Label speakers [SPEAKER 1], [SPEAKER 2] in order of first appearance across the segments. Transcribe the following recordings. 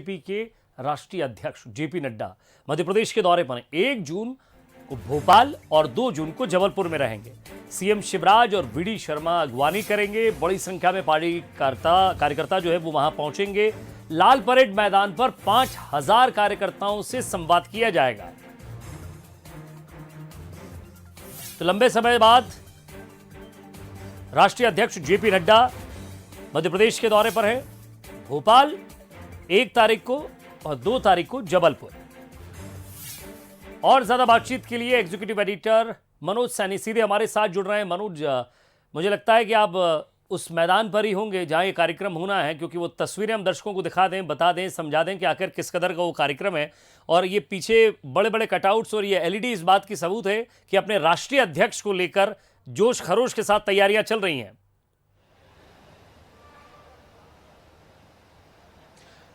[SPEAKER 1] BJP के राष्ट्रीय अध्यक्ष जेपी नड्डा मध्य प्रदेश के दौरे पर 1 जून को भोपाल और 2 जून को जबलपुर में रहेंगे। सीएम शिवराज और वीडी शर्मा अगवानी करेंगे। बड़ी संख्या में पार्टी कार्यकर्ता जो है वो वहां पहुंचेंगे। लाल परेड मैदान पर 5000 कार्यकर्ताओं से संवाद किया जाएगा। तो लंबे समय बाद राष्ट्रीय अध्यक्ष जेपी नड्डा मध्य प्रदेश के दौरे पर है। भोपाल 1 तारीख को और 2 तारीख को जबलपुर। और ज्यादा बातचीत के लिए एग्जीक्यूटिव एडिटर मनोज सैनी सीधे हमारे साथ जुड़ रहे हैं। मनोज, मुझे लगता है कि आप उस मैदान पर ही होंगे जहां ये कार्यक्रम होना है, क्योंकि वो तस्वीरें हम दर्शकों को दिखा दें, बता दें, समझा दें कि आखिर किस कदर का वो कार्यक्रम है। और ये पीछे बड़े बड़े कटआउट्स और ये एलईडी इस बात की सबूत है कि अपने राष्ट्रीय अध्यक्ष को लेकर जोश खरोश के साथ तैयारियां चल रही हैं।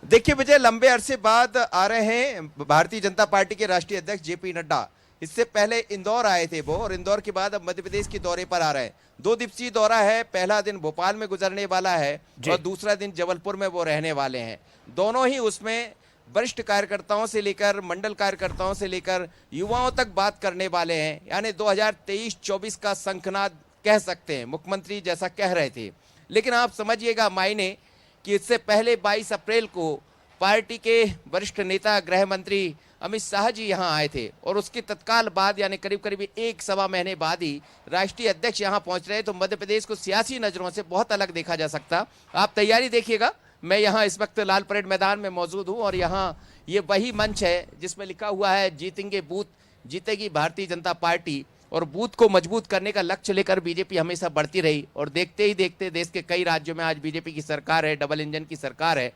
[SPEAKER 2] देखिए विजय, लंबे अरसे बाद आ रहे हैं भारतीय जनता पार्टी के राष्ट्रीय अध्यक्ष जेपी नड्डा। इससे पहले इंदौर आए थे वो, और इंदौर के बाद अब मध्य प्रदेश के दौरे पर आ रहे हैं। 2 दिवसीय दौरा है। पहला दिन भोपाल में गुजरने वाला है और दूसरा दिन जबलपुर में वो रहने वाले हैं। दोनों ही उसमें वरिष्ठ कार्यकर्ताओं से लेकर मंडल कार्यकर्ताओं से लेकर युवाओं तक बात करने वाले हैं। यानी 2023-24 का शंखनाद कह सकते हैं, मुख्यमंत्री जैसा कह रहे थे। लेकिन आप समझिएगा मायने कि इससे पहले 22 अप्रैल को पार्टी के वरिष्ठ नेता गृह मंत्री अमित शाह जी यहां आए थे, और उसके तत्काल बाद यानी करीब करीब 1-1.25 महीने बाद ही राष्ट्रीय अध्यक्ष यहां पहुंच रहे। तो मध्य प्रदेश को सियासी नजरों से बहुत अलग देखा जा सकता। आप तैयारी देखिएगा। मैं यहां इस वक्त लाल परेड मैदान में मौजूद हूं, और यहां ये वही मंच है जिसमें लिखा हुआ है जीतेंगे बूथ, जीतेगी भारतीय जनता पार्टी। और बूथ को मजबूत करने का लक्ष्य लेकर बीजेपी हमेशा बढ़ती रही, और देखते ही देखते देश के कई राज्यों में आज बीजेपी की सरकार है, डबल इंजन की सरकार है।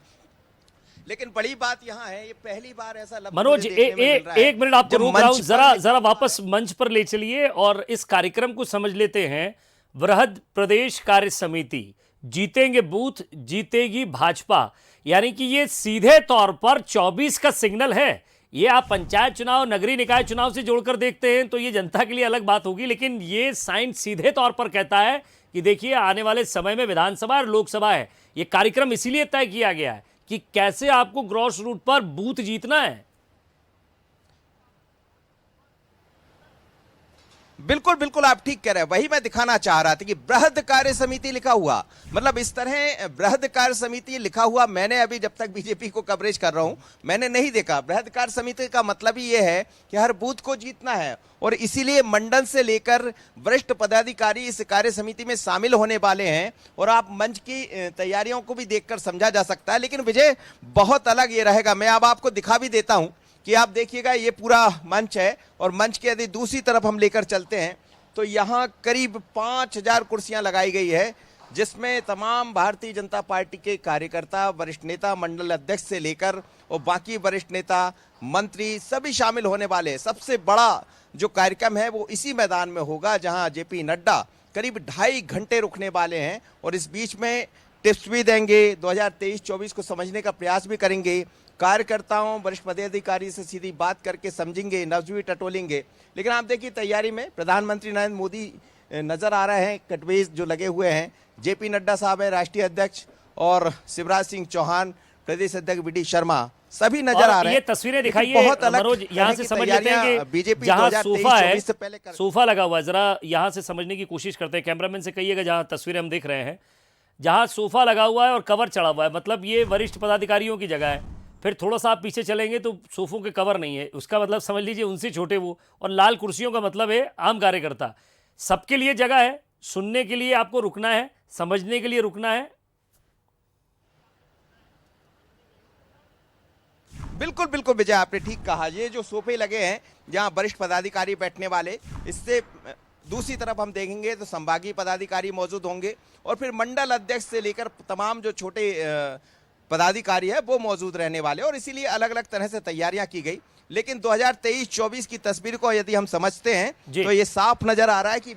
[SPEAKER 2] लेकिन बड़ी बात यहाँ है, ये पहली बार ऐसा
[SPEAKER 1] मनोज एक मिनट आपको रोक रहा हूं, जरा वापस मंच पर ले चलिए और इस कार्यक्रम को समझ लेते हैं। वृहद प्रदेश कार्य समिति, जीतेंगे बूथ, जीतेगी भाजपा, यानी कि ये सीधे तौर पर 24 का सिग्नल है। ये आप पंचायत चुनाव, नगरीय निकाय चुनाव से जोड़कर देखते हैं तो ये जनता के लिए अलग बात होगी, लेकिन ये साइन सीधे तौर पर कहता है कि देखिए आने वाले समय में विधानसभा और लोकसभा है। ये कार्यक्रम इसीलिए तय किया गया है कि कैसे आपको ग्रॉस रूट पर बूथ जीतना है।
[SPEAKER 2] बिल्कुल बिल्कुल, आप ठीक कह रहे हैं। वही मैं दिखाना चाह रहा था कि बृहद कार्य समिति लिखा हुआ, मतलब इस तरह बृहद कार्य समिति लिखा हुआ मैंने अभी जब तक बीजेपी को कवरेज कर रहा हूं मैंने नहीं देखा। बृहद कार्य समिति का मतलब ही यह है कि हर बूथ को जीतना है, और इसीलिए मंडल से लेकर वरिष्ठ पदाधिकारी इस कार्य समिति में शामिल होने वाले हैं। और आप मंच की तैयारियों को भी देखकर समझा जा सकता है। लेकिन विजय, बहुत अलग ये रहेगा। मैं अब आपको दिखा भी देता हूं कि आप देखिएगा, ये पूरा मंच है, और मंच के यदि दूसरी तरफ हम लेकर चलते हैं तो यहाँ करीब 5000 कुर्सियां लगाई गई है, जिसमें तमाम भारतीय जनता पार्टी के कार्यकर्ता, वरिष्ठ नेता, मंडल अध्यक्ष से लेकर और बाकी वरिष्ठ नेता, मंत्री सभी शामिल होने वाले हैं। सबसे बड़ा जो कार्यक्रम है वो इसी मैदान में होगा, जहां जेपी नड्डा करीब 2.5 घंटे रुकने वाले हैं, और इस बीच में टिप्स भी देंगे, 2023-24 को समझने का प्रयास भी करेंगे। कार्यकर्ताओं, वरिष्ठ पदाधिकारी से सीधी बात करके समझेंगे, नब्ज भी टटोलेंगे। लेकिन आप देखिए तैयारी में प्रधानमंत्री नरेंद्र मोदी नजर आ रहे हैं, कटवेज जो लगे हुए हैं। जेपी नड्डा साहब है राष्ट्रीय अध्यक्ष, और शिवराज सिंह चौहान प्रदेश अध्यक्ष, वीडी शर्मा, सभी नजर आ रहे हैं।
[SPEAKER 1] ये तस्वीरें दिखाइए मनोज, यहाँ से समझ लेते हैं कि बीजेपी जहाँ सोफा है, सोफा लगा हुआ है, जरा यहाँ से समझने की कोशिश करते हैं। कैमरामैन से कहिएगा जहाँ तस्वीरें हम देख रहे हैं, जहाँ सोफा लगा हुआ है और कवर चढ़ा हुआ है, मतलब ये वरिष्ठ पदाधिकारियों की जगह है। फिर थोड़ा सा आप पीछे चलेंगे तो सोफों के कवर नहीं है, उसका मतलब समझ लीजिए उनसे छोटे वो। और लाल कुर्सियों का मतलब है आम कार्यकर्ता। सबके लिए जगह है, सुनने के लिए आपको रुकना है, समझने के लिए रुकना है।
[SPEAKER 2] बिल्कुल बिल्कुल विजय, आपने ठीक कहा। ये जो सोफे लगे हैं जहां वरिष्ठ पदाधिकारी बैठने वाले, इससे दूसरी तरफ हम देखेंगे तो संभागीय पदाधिकारी मौजूद होंगे, और फिर मंडल अध्यक्ष से लेकर तमाम जो छोटे पदाधिकारी है वो मौजूद रहने वाले, और इसीलिए अलग अलग तरह से तैयारियां की गई। लेकिन 2023-24 की तस्वीर को यदि हम समझते हैं तो ये साफ नजर आ रहा है कि